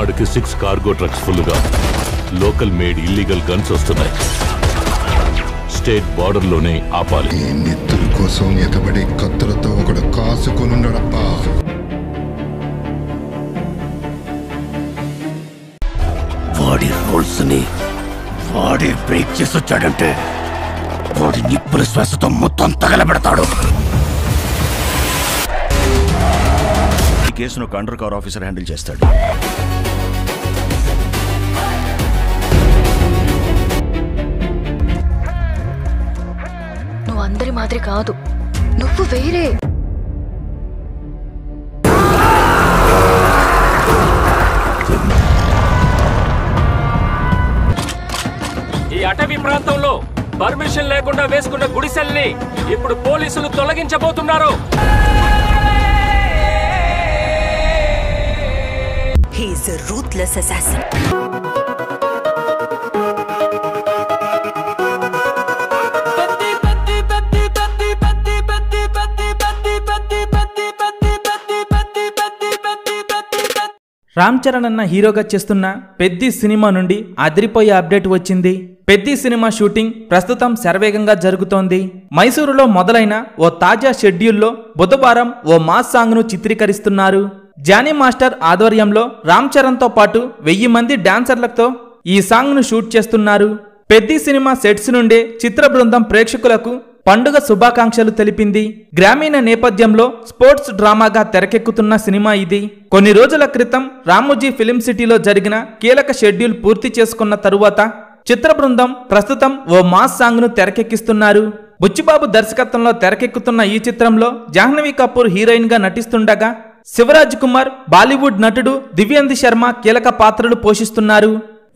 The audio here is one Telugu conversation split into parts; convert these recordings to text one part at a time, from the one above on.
ఇక్కడికి 6 కార్గో ట్రక్స్ ఫుల్గా లోకల్ మేడ్ ఇల్లీగల్ గన్స్ వస్తున్నాయి. స్టేట్ బార్డర్లోనే ఆపాలి. ఈ నెత్తుల కోసం ఎగబడి కత్తులతో ఒకడు కాసుకొనుండడప్పా. వాడి రూల్స్ ని వాడి బ్రేక్ చేసి వచ్చాడంటే వాడి నిప్పుల శ్వాసతో మొత్తం తగలబెడతాడు. ఈ కేసును ఒక అండర్ కవర్ ఆఫీసర్ హ్యాండిల్ చేస్తాడు. నువ్వు అందరి మాదిరి కాదు, నువ్వు వేరే. ఈ అటవీ ప్రాంతంలో పర్మిషన్ లేకుండా వేసుకున్న గుడిసెల్ని ఇప్పుడు పోలీసులు తొలగించబోతున్నారు. He is a ruthless assassin. Ram Charan అన్న హీరోగా చేస్తున్న పెద్ది సినిమా నుండి అదిరిపోయే అప్డేట్ వచ్చింది. పెద్ది సినిమా షూటింగ్ ప్రస్తుతం శరవేగంగా జరుగుతోంది. మైసూరులో మొదలైన ఓ తాజా షెడ్యూల్లో బుధవారం ఓ మాస్ సాంగ్ ను చిత్రీకరిస్తున్నారు. జానీ మాస్టర్ ఆధ్వర్యంలో రామ్ చరణ్ తో పాటు 1000 మంది డాన్సర్లతో ఈ సాంగ్ ను షూట్ చేస్తున్నారు. పెద్ది సినిమా సెట్స్ నుండే చిత్ర బృందం ప్రేక్షకులకు పండుగ శుభాకాంక్షలు తెలిపింది. గ్రామీణ నేపథ్యంలో స్పోర్ట్స్ డ్రామాగా తెరకెక్కుతున్న సినిమా ఇది. కొన్ని రోజుల క్రితం రామోజీ ఫిలిం సిటీలో జరిగిన కీలక షెడ్యూల్ పూర్తి చేసుకున్న తరువాత చిత్ర బృందం ప్రస్తుతం ఓ మాస్ సాంగ్ ను తెరకెక్కిస్తున్నారు. బుచ్చిబాబు దర్శకత్వంలో తెరకెక్కుతున్న ఈ చిత్రంలో జాహ్నవి కపూర్ హీరోయిన్ గా నటిస్తుండగా శివరాజ్ కుమార్, బాలీవుడ్ నటుడు దివ్యేందు శర్మ కీలక పాత్రలు పోషిస్తున్నారు.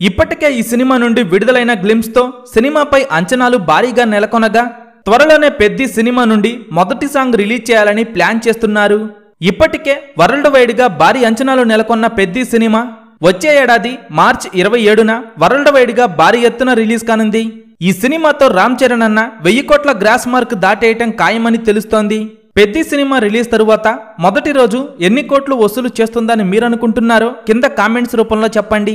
ఇప్పటికే ఈ సినిమా నుండి విడుదలైన గ్లిమ్స్ తో సినిమాపై అంచనాలు భారీగా నెలకొనగా త్వరలోనే పెద్ది సినిమా నుండి మొదటి సాంగ్ రిలీజ్ చేయాలని ప్లాన్ చేస్తున్నారు. ఇప్పటికే వరల్డ్ వైడ్ గా భారీ అంచనాలు నెలకొన్న పెద్ది సినిమా వచ్చే ఏడాది మార్చి 27న వరల్డ్ వైడ్ గా భారీ ఎత్తున రిలీజ్ కానుంది. ఈ సినిమాతో రామ్ చరణ్ అన్న 1000 కోట్ల గ్రాస్ మార్క్ దాటేయటం ఖాయమని తెలుస్తోంది. పెద్ది సినిమా రిలీజ్ తరువాత మొదటి రోజు ఎన్ని కోట్లు వసూలు చేస్తుందని మీరనుకుంటున్నారో కింద కామెంట్స్ రూపంలో చెప్పండి.